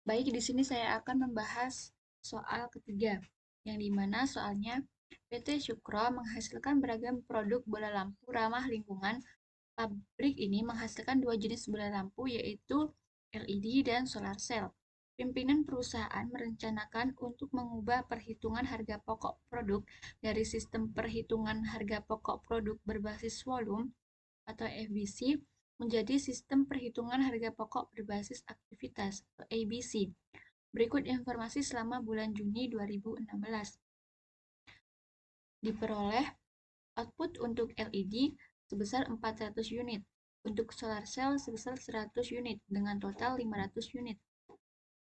Baik, di sini saya akan membahas soal ketiga, yang dimana soalnya PT Syukro menghasilkan beragam produk bola lampu ramah lingkungan. Pabrik ini menghasilkan dua jenis bola lampu, yaitu LED dan solar cell. Pimpinan perusahaan merencanakan untuk mengubah perhitungan harga pokok produk dari sistem perhitungan harga pokok produk berbasis volume atau FBC menjadi sistem perhitungan harga pokok berbasis aktivitas atau ABC. Berikut informasi selama bulan Juni 2016. Diperoleh output untuk LED sebesar 400 unit, untuk solar cell sebesar 100 unit dengan total 500 unit.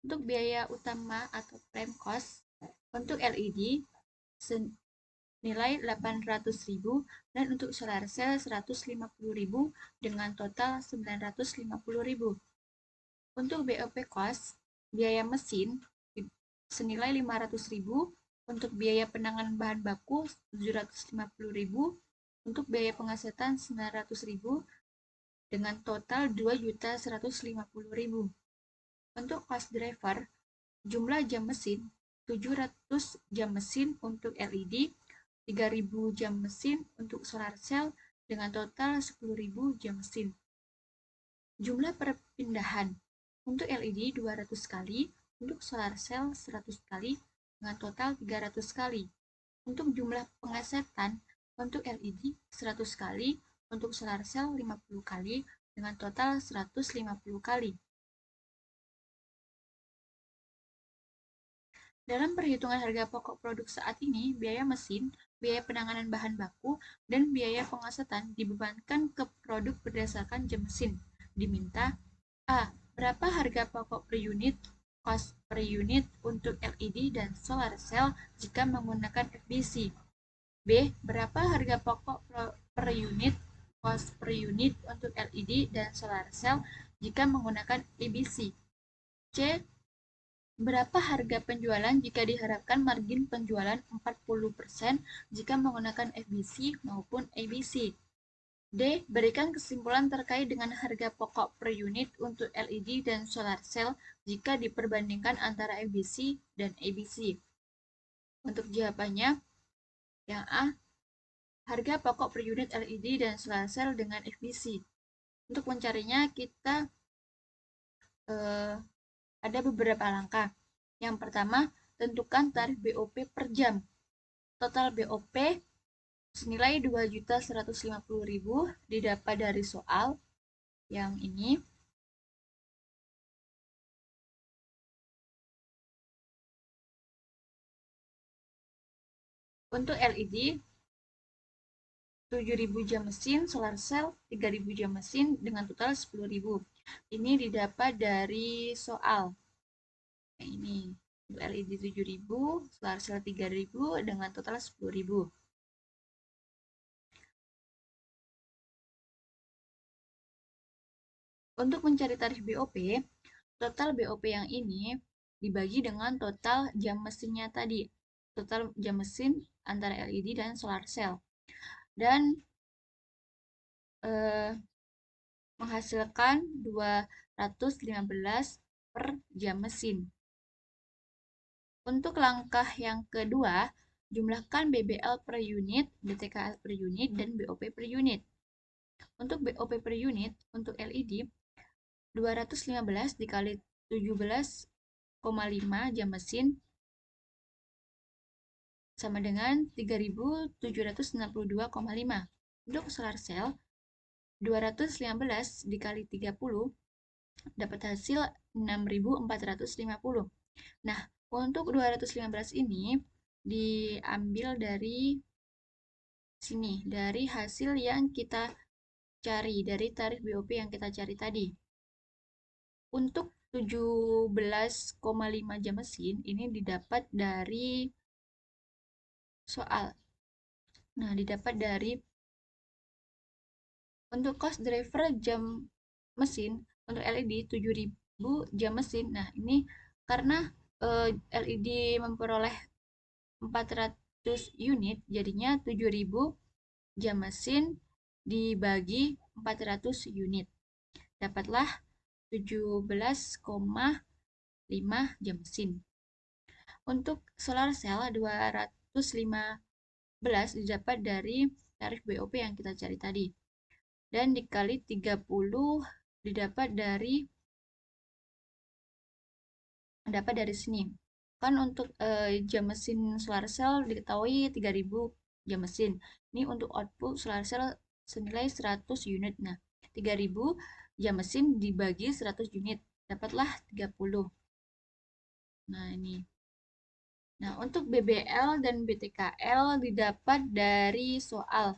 Untuk biaya utama atau prime cost untuk LED senilai 800.000 dan untuk solar cell 150.000 dengan total 950.000. Untuk BOP cost, biaya mesin senilai 500.000, untuk biaya penanganan bahan baku 750.000, untuk biaya pengasetan 900.000 dengan total 2.150.000. Untuk cost driver, jumlah jam mesin 700 jam mesin untuk LED, 3.000 jam mesin untuk solar cell dengan total 10.000 jam mesin. Jumlah perpindahan untuk LED 200 kali, untuk solar cell 100 kali dengan total 300 kali. Untuk jumlah pengasetan untuk LED 100 kali, untuk solar cell 50 kali dengan total 150 kali. Dalam perhitungan harga pokok produk saat ini, biaya mesin, biaya penanganan bahan baku, dan biaya pengasetan dibebankan ke produk berdasarkan jam mesin. Diminta A. Berapa harga pokok per unit, cost per unit untuk LED dan solar cell jika menggunakan FBC? B. Berapa harga pokok per unit, cost per unit untuk LED dan solar cell jika menggunakan ABC? C. Berapa harga penjualan jika diharapkan margin penjualan 40% jika menggunakan FBC maupun ABC? D. Berikan kesimpulan terkait dengan harga pokok per unit untuk LED dan solar cell jika diperbandingkan antara FBC dan ABC. Untuk jawabannya, yang A, harga pokok per unit LED dan solar cell dengan FBC. Untuk mencarinya, kita ada beberapa langkah. Yang pertama, tentukan tarif BOP per jam. Total BOP senilai 2.150.000 didapat dari soal yang ini. Untuk LED 7.000 jam mesin, solar cell 3.000 jam mesin dengan total 10.000. Ini didapat dari soal. Nah, ini untuk LED 7.000, solar cell 3.000 dengan total 10.000. Untuk mencari tarif BOP, total BOP yang ini dibagi dengan total jam mesinnya tadi. Total jam mesin antara LED dan solar cell. Dan menghasilkan 215 per jam mesin. Untuk langkah yang kedua, jumlahkan BBL per unit, BTKL per unit, dan BOP per unit. Untuk BOP per unit, untuk LED, 215 dikali 17,5 jam mesin sama dengan 3.762,5. Untuk solar cell, 215 dikali 30 dapat hasil 6.450. Nah, untuk 215 ini diambil dari sini, dari hasil yang kita cari, dari tarif BOP yang kita cari tadi. Untuk 17,5 jam mesin ini didapat dari soal. Nah, didapat dari untuk cost driver jam mesin untuk LED 7.000 jam mesin. Nah, ini karena LED memperoleh 400 unit, jadinya 7.000 jam mesin dibagi 400 unit. Dapatlah 17,5 jam mesin. Untuk solar cell 215 didapat dari tarif BOP yang kita cari tadi. Dan dikali 30 dapat dari sini. Kan untuk jam mesin solar cell diketahui 3000 jam mesin. Ini untuk output solar cell senilai 100 unit. Nah, 3000 jam mesin dibagi 100 unit, dapatlah 30. Nah, ini. Nah, untuk BBL dan BTKL didapat dari soal.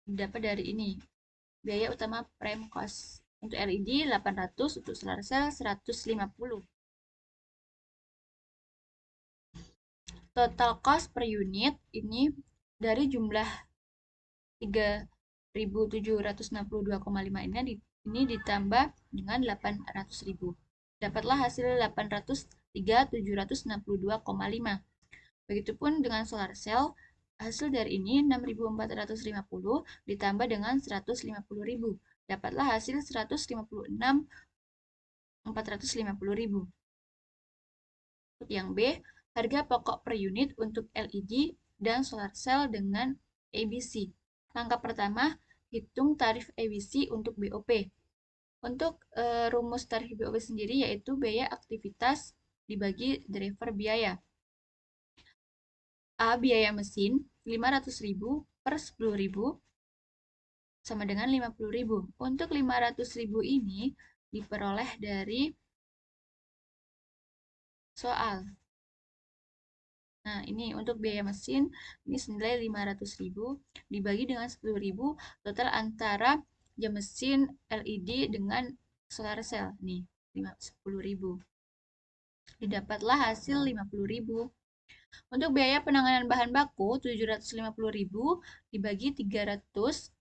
Didapat dari ini. Biaya utama prime cost. Untuk LED 800, untuk solar cell 150. Total cost per unit ini dari jumlah 3.762,5 ini ditambah dengan 800.000. Dapatlah hasil 803.762,5. Begitupun dengan solar cell, hasil dari ini 6.450 ditambah dengan 150.000. Dapatlah hasil 156.450.000. Untuk yang B, harga pokok per unit untuk LED dan solar cell dengan ABC. Langkah pertama, hitung tarif ABC untuk BOP. Untuk rumus tarif BOP sendiri yaitu biaya aktivitas dibagi driver biaya. A. Biaya mesin 500.000 per 10.000 sama dengan 50.000. Untuk 500.000 ini diperoleh dari soal. Nah, ini untuk biaya mesin, ini senilai 500.000 dibagi dengan 10.000, total antara jam mesin LED dengan solar cell. Nih, 10.000. Didapatlah hasil 50.000. Untuk biaya penanganan bahan baku 750.000 dibagi 300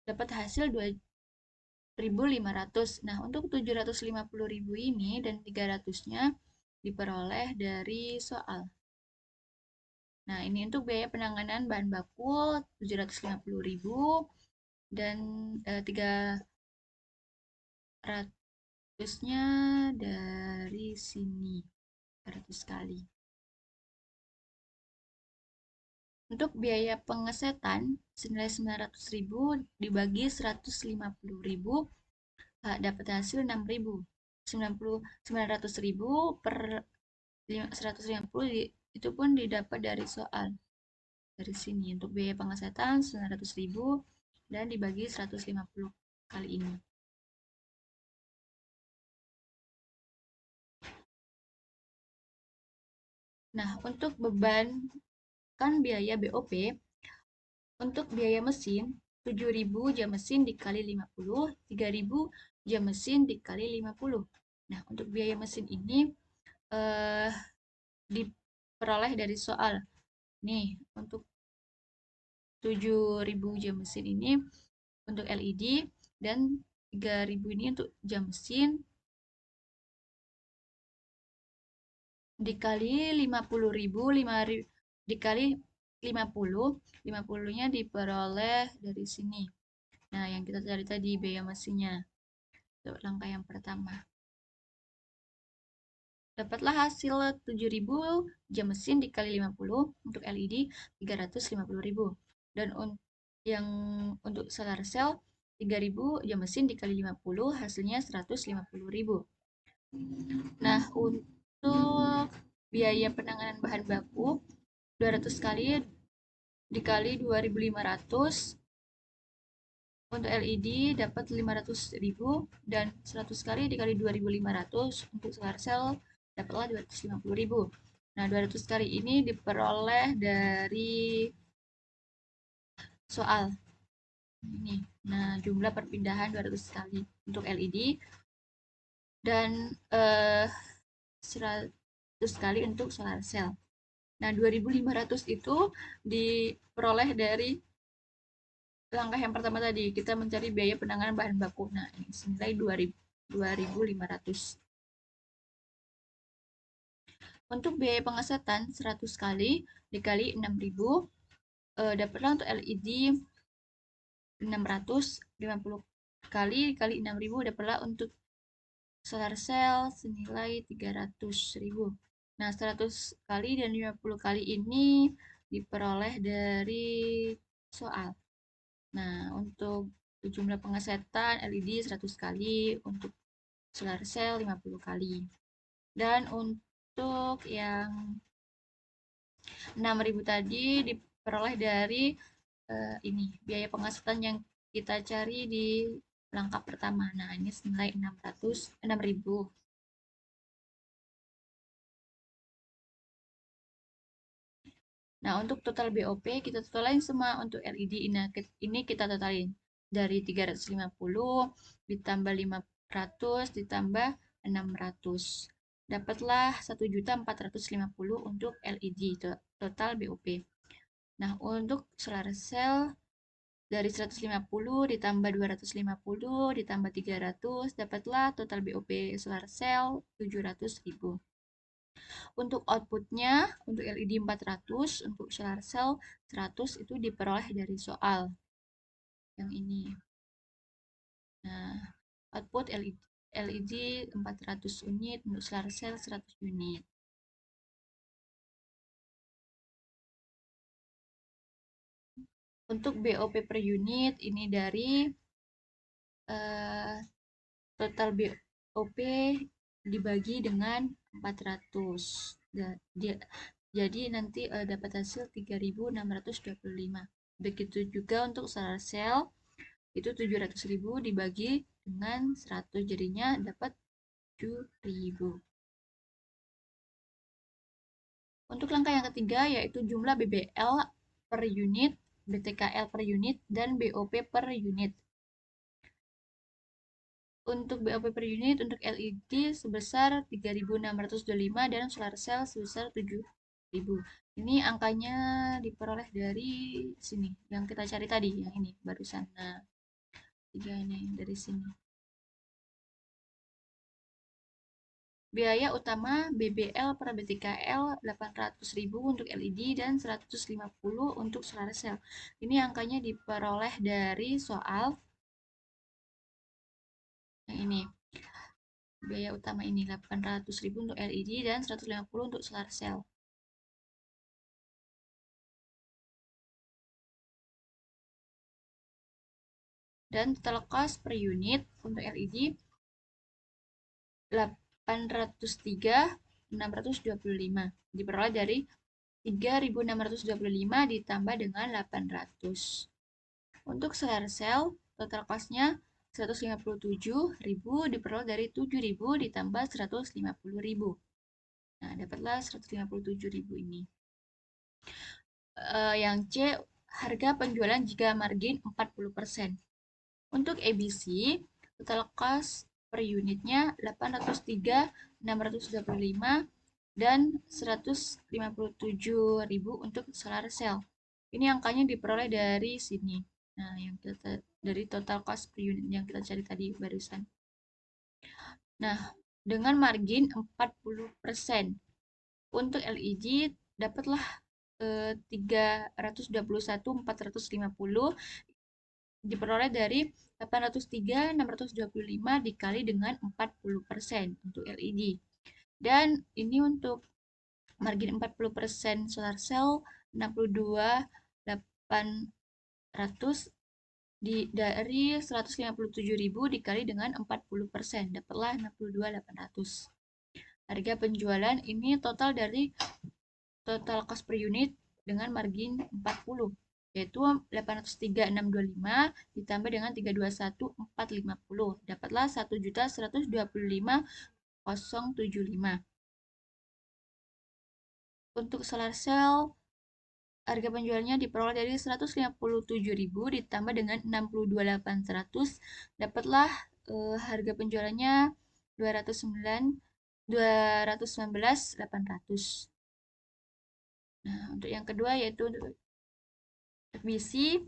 dapat hasil 2.500. Nah, untuk 750.000 ini dan 300-nya diperoleh dari soal. Nah, ini untuk biaya penanganan bahan baku 750.000 dan 300-nya dari sini 300 kali. Untuk biaya pengesetan senilai 900.000 dibagi 150.000 dapat hasil 6.000. 900.000 per 150 itu pun didapat dari soal. Dari sini untuk biaya pengesetan 900.000 dan dibagi 150 kali ini. Nah, untuk beban kan biaya BOP, untuk biaya mesin 7.000 jam mesin dikali 50, 3.000 jam mesin dikali 50. Nah, untuk biaya mesin ini diperoleh dari soal. Nih, untuk 7.000 jam mesin ini untuk LED dan 3.000 ini untuk jam mesin dikali 50.000, 5.000 dikali 50, 50-nya diperoleh dari sini. Nah, yang kita cari tadi biaya mesinnya. Untuk langkah yang pertama. Dapatlah hasil 7.000 jam mesin dikali 50 untuk LED 350.000. Dan yang untuk solar cell 3.000 jam mesin dikali 50 hasilnya 150.000. Nah, untuk biaya penanganan bahan baku 200 kali dikali 2.500 untuk LED dapat 500.000 dan 100 kali dikali 2.500 untuk solar cell dapatlah 250.000. Nah, 200 kali ini diperoleh dari soal ini. Nah, jumlah perpindahan 200 kali untuk LED dan 100 kali untuk solar cell. Nah, 2.500 itu diperoleh dari langkah yang pertama tadi. Kita mencari biaya penanganan bahan baku. Nah, ini senilai 2.500. Untuk biaya pengesetan 100 kali dikali 6.000 dapatlah untuk LED 650 kali dikali 6.000 dapatlah untuk solar cell senilai 300.000. Nah, 100 kali dan 50 kali ini diperoleh dari soal. Nah, untuk jumlah pengesetan LED 100 kali, untuk solar cell 50 kali. Dan untuk yang 6.000 tadi diperoleh dari ini biaya pengesetan yang kita cari di langkah pertama. Nah, ini senilai 6.000. Nah, untuk total BOP kita totalin semua untuk LED ini kita totalin dari 350 ditambah 500 ditambah 600. Dapatlah 1.450.000 untuk LED total BOP. Nah, untuk solar cell dari 150 ditambah 250 ditambah 300 dapatlah total BOP solar cell 700.000. Untuk outputnya, untuk LED 400, untuk solar cell 100 itu diperoleh dari soal yang ini. Nah, output LED 400 unit, untuk solar cell 100 unit. Untuk BOP per unit ini dari total BOP dibagi dengan 400. Jadi nanti dapat hasil 3.625. Begitu juga untuk solar cell itu 700.000 dibagi dengan 100 jadinya dapat 7.000. Untuk langkah yang ketiga yaitu jumlah BBL per unit, BTKL per unit, dan BOP per unit. Untuk BOP per unit untuk LED sebesar 3.625 dan solar cell sebesar 7.000. Ini angkanya diperoleh dari sini yang kita cari tadi, yang ini barusan. Nah, tiga ini dari sini. Biaya utama BBL per BTKL 800.000 untuk LED dan 150 untuk solar cell. Ini angkanya diperoleh dari soal yang ini. Biaya utama ini 800.000 untuk LED dan 150 untuk solar cell. Dan total cost per unit untuk LED 803.625 diperoleh dari 3.625 ditambah dengan 800. Untuk solar cell total cost-nya 157.000 diperoleh dari 7.000 ditambah 150.000. Nah, dapatlah 157.000 ini. Yang C, harga penjualan jika margin 40%. Untuk ABC, total cost per unitnya 803.625 dan 157.000 untuk solar cell. Ini angkanya diperoleh dari sini. Nah, yang kita dari total cost per unit yang kita cari tadi barusan. Nah, dengan margin 40%. Untuk LED dapatlah 321.450 diperoleh dari 803.625 dikali dengan 40% untuk LED. Dan ini untuk margin 40% solar cell 62.800 dari 157.000 dikali dengan 40%, dapatlah 62.800. Harga penjualan ini total dari total cost per unit dengan margin 40, yaitu 803.625 ditambah dengan 321.450, dapatlah 1.125.075. Untuk solar cell harga penjualnya diperoleh dari 157.000 ditambah dengan 62.800, dapatlah harga penjualannya 219.800. Nah, untuk yang kedua yaitu FBC,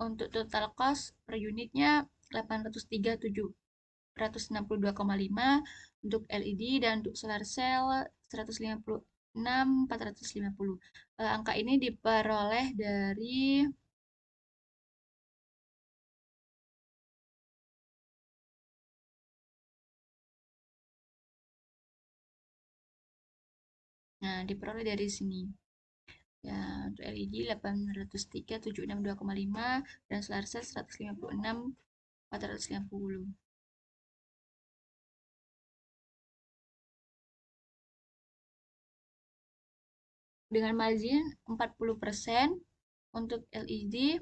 untuk total cost per unitnya 803.762,5 untuk LED dan untuk solar cell 156.450. Angka ini diperoleh dari Nah, diperoleh dari sini. Ya, untuk LED 803.762,5 dan solar cell 156.450. Dengan margin 40% untuk LED,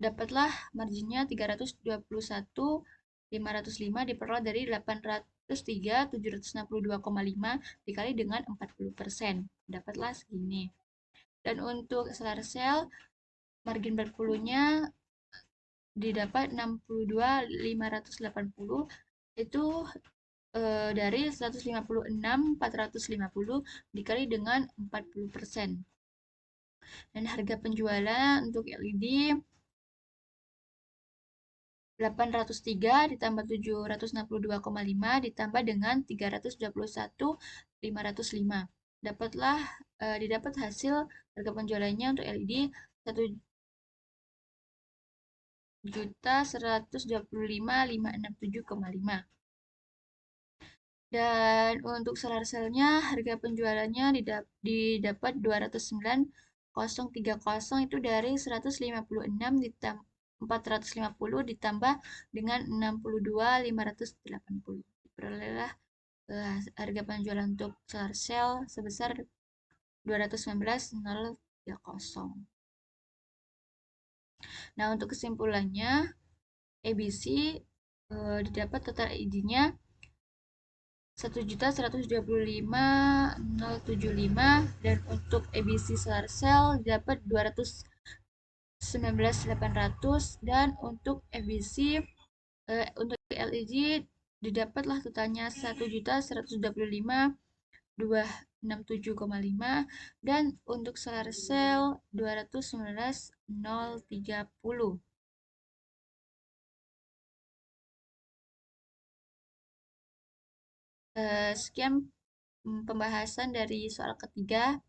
dapatlah marginnya 321.505 diperoleh dari 803.762,5 dikali dengan 40%. Dapatlah segini. Dan untuk solar cell, margin berpuluhnya didapat 62.580 itu dari 156.450 dikali dengan 40%. Dan harga penjualan untuk LED 803 ditambah 762,5 ditambah dengan 321.505. Didapat hasil harga penjualannya untuk LED 1.125.567,5. Dan untuk solar cell-nya harga penjualannya didapat 209.030 itu dari 156 ditambah 450 ditambah dengan 62.580. Diperolehlah harga penjualan untuk solar cell sebesar 219.030. Nah, untuk kesimpulannya, ABC didapat total ID-nya 1.125.075 dan untuk ABC Solar Cell dapat 219.800 dan untuk untuk LED didapatlah totalnya 1.125.267,5 dan untuk solar cell 219.030. Sekian pembahasan dari soal ketiga.